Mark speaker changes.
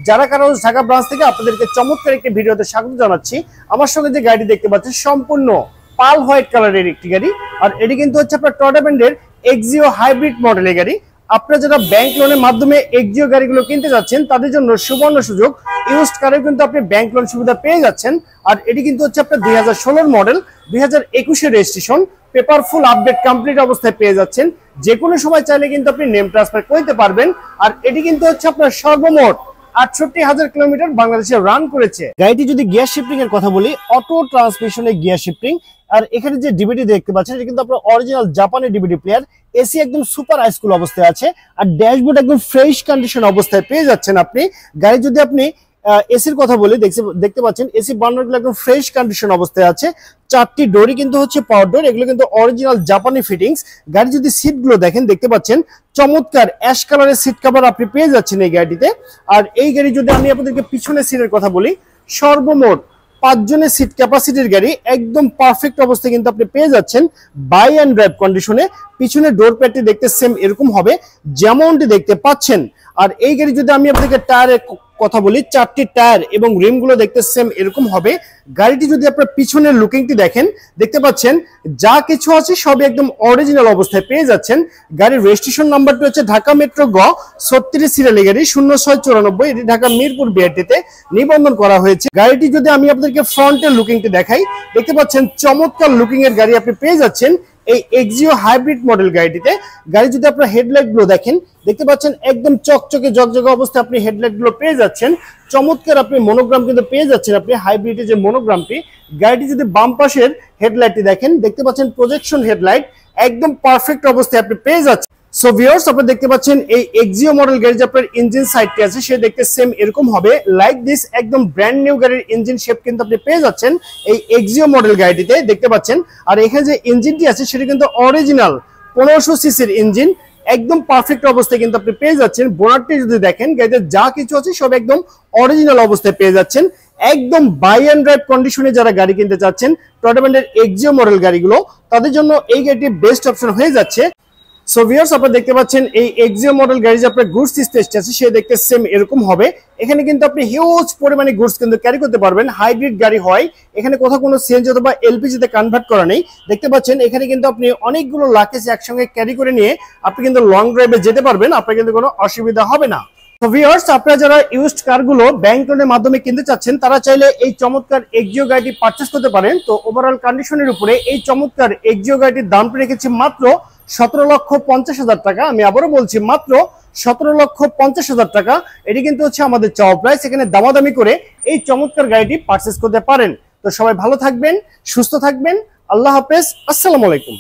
Speaker 1: যারা কারণ ঢাকা ব্রাঞ্চ থেকে আপনাদেরকে চমৎকার একটি ভিডিওতে স্বাগত জানাচ্ছি। আমার সঙ্গে যে গাড়িটি দেখতে পাচ্ছেন সম্পূর্ণ পাল হোয়াইট কালারের একটি গাড়ি, আর এটি কিন্তু হচ্ছে আপনার টয়োটা ব্র্যান্ডের এক্সিও হাইব্রিড মডেলের গাড়ি। আপনারা যারা ব্যাংক লোনের মাধ্যমে এক্সিও গাড়িগুলো কিনতে যাচ্ছেন তাদের জন্য সুবর্ণ সুযোগ, ইউজড কারেও কিন্তু আপনি ব্যাংক লোন সুবিধা পেয়ে যাচ্ছেন। আর এটি কিন্তু হচ্ছে আপনার 2016 model, 2021 registration, paper full update complete অবস্থায় পেয়ে যাচ্ছেন। যে কোনো সময় চাইলে কিন্তু আপনি নেম ট্রান্সফার করতে পারবেন। আর এটি কিন্তু হচ্ছে আপনার সর্বমোট 68,000 কিলোমিটার বাংলাদেশে রান করেছে। গাড়িটি যদি গিয়ার শিফটিং এর কথা বলি, অটো ট্রান্সমিশনের গিয়ার শিফটিং। আর এখানে যে ডিভিডি দেখতে পাচ্ছেন এটা কিন্তু আপনার অরিজিনাল জাপানি ডিভিডি প্লেয়ার। এসি একদম সুপার হাইস্কুল অবস্থায় আছে, আর ড্যাশবোর্ড একদম ফ্রেশ কন্ডিশন অবস্থায় পেয়ে যাচ্ছেন আপনি। গাড়ি যদি আপনি এসির কথা বলি, দেখতে পাচ্ছেন এসি বার্নারগুলো একদম ফ্রেশ কন্ডিশন অবস্থায় আছে। চারটি ডোরই কিন্তু হচ্ছে পাওয়ার ডোর, এগুলো কিন্তু অরিজিনাল জাপানি ফিটিংস। গাড়ি যদি সিটগুলো দেখেন দেখতে পাচ্ছেন চমৎকার অ্যাশ কালারের সিট কভার আপনি পেয়ে যাচ্ছেন এই গাড়িটিতে। আর এই গাড়ি যদি আমি আপনাদেরকে পিছনের সিটের কথা বলি, সর্বমোট 5 জনের সিট ক্যাপাসিটির গাড়ি, একদম পারফেক্ট অবস্থায় কিন্তু আপনি পেয়ে যাচ্ছেন বাই অ্যান্ড ড্রাইভ কন্ডিশনে। পিছনে ডোর প্যাডটি দেখতে সেম এরকম হবে যেমনটি দেখতে পাচ্ছেন। আর এই গাড়ি যদি আমি আপনাদেরকে টায়ারের কথা বলি, 4টি টায়ার এবং রিমগুলো দেখতে সেম এরকম হবে। গাড়িটি যদি আপনার পিছনের লুকিংটি দেখেন দেখতে পাচ্ছেন যা কিছু আছে সবই একদম অরিজিনাল অবস্থায় পেয়ে যাচ্ছেন। গাড়ির রেজিস্ট্রেশন নাম্বারটি হচ্ছে ঢাকা মেট্রো গ 36 সিরিয়ালের গাড়ি 0694, এটি ঢাকা মিরপুর বিআরটিতে নিবন্ধন করা হয়েছে। গাড়িটি যদি আমি আপনাদেরকে ফ্রন্টের লুকিংটি দেখাই দেখতে পাচ্ছেন চমৎকার লুকিং এর গাড়ি আপনি পেয়ে যাচ্ছেন এই এক্সিও হাইব্রিড মডেল গাড়িটিতে। গাড়ি যদি আপনার হেডলাইট গুলো দেখেন দেখতে পাচ্ছেন একদম চকচকে জকজকে অবস্থায় আপনি হেডলাইট গুলো পেয়ে যাচ্ছেন। চমৎকার আপনি মনোগ্রাম কিন্তু পেয়ে যাচ্ছেন আপনি হাইব্রিডের যে মনোগ্রামটি। গাড়িটি যদি বাম পাশের হেডলাইটটি দেখেন দেখতে পাচ্ছেন প্রজেকশন হেডলাইট, একদম পারফেক্ট অবস্থায় আপনি পেয়ে যাচ্ছেন। সো ভিউয়ার্স, আপনারা দেখতে পাচ্ছেন এই এক্সিও মডেল গাড়ি যে আপনার ইঞ্জিন সাইডটি আছে সে দেখতে সেম এরকম হবে লাইক দিস। একদম ব্র্যান্ড নিউ গাড়ির ইঞ্জিন শেপ কিন্তু আপনি পেয়ে যাচ্ছেন এই এক্সিও মডেল গাড়িটিতে দেখতে পাচ্ছেন। আর এখানে যে ইঞ্জিনটি আছে সেটা কিন্তু অরিজিনাল 1500 সিসির ইঞ্জিন, একদম পারফেক্ট অবস্থায় কিন্তু আপনি পেয়ে যাচ্ছেন। বোনারটি যদি দেখেন গাড়িতে যা কিছু আছে সব একদম অরিজিনাল অবস্থায় পেয়ে যাচ্ছেন। একদম বাই অ্যান্ড ড্রাইভ কন্ডিশনে যারা গাড়ি কিনতে চাচ্ছেন টয়োটা ব্র্যান্ডের এক্সিও মডেল গাড়িগুলো, তাদের জন্য এই গাড়িটি বেস্ট অপশন হয়ে যাচ্ছে। সো ভিউয়ার্স, আপনারা দেখতে পাচ্ছেন এই এক্সিও মডেল গাড়ি যে আপনার গুডস স্পেসটি আছে সে দেখতে সেম এরকম হবে। এখানে কিন্তু আপনি হিউজ পরিমাণে গুডস কিন্তু ক্যারি করতে পারবেন। হাইব্রিড গাড়ি হয়, এখানে কোথাও কোনো সিএনজি অথবা এলপিজি তে কনভার্ট করা নেই। দেখতে পাচ্ছেন এখানে কিন্তু আপনি অনেকগুলো লাগেজ একসঙ্গে ক্যারি করে নিয়ে আপনি কিন্তু লং ড্রাইভে যেতে পারবেন, আপনার কিন্তু কোনো অসুবিধা হবে না। তো ভিউয়ার্স, আপনারা যারা ইউজড কারগুলো ব্যাংক লোনের মাধ্যমে কিনতে চাচ্ছেন তারা চাইলে এই চমৎকার এক্সিও গাড়িটি পারচেজ করতে পারেন। তো ওভারঅল কন্ডিশনের উপরে এই চমৎকার এক্সিও গাড়িটির দামটা রেখেছি মাত্র 17,50,000 টাকা। আমি আবারও বলছি মাত্র 17,50,000 টাকা। এটি কিন্তু হচ্ছে আমাদের চাওয়া প্রাইস। এখানে দামাদামি করে এই চমৎকার গাড়িটি পারচেজ করতে পারেন। তো সবাই ভালো থাকবেন, সুস্থ থাকবেন। আল্লাহ হাফেজ, আসসালামু আলাইকুম।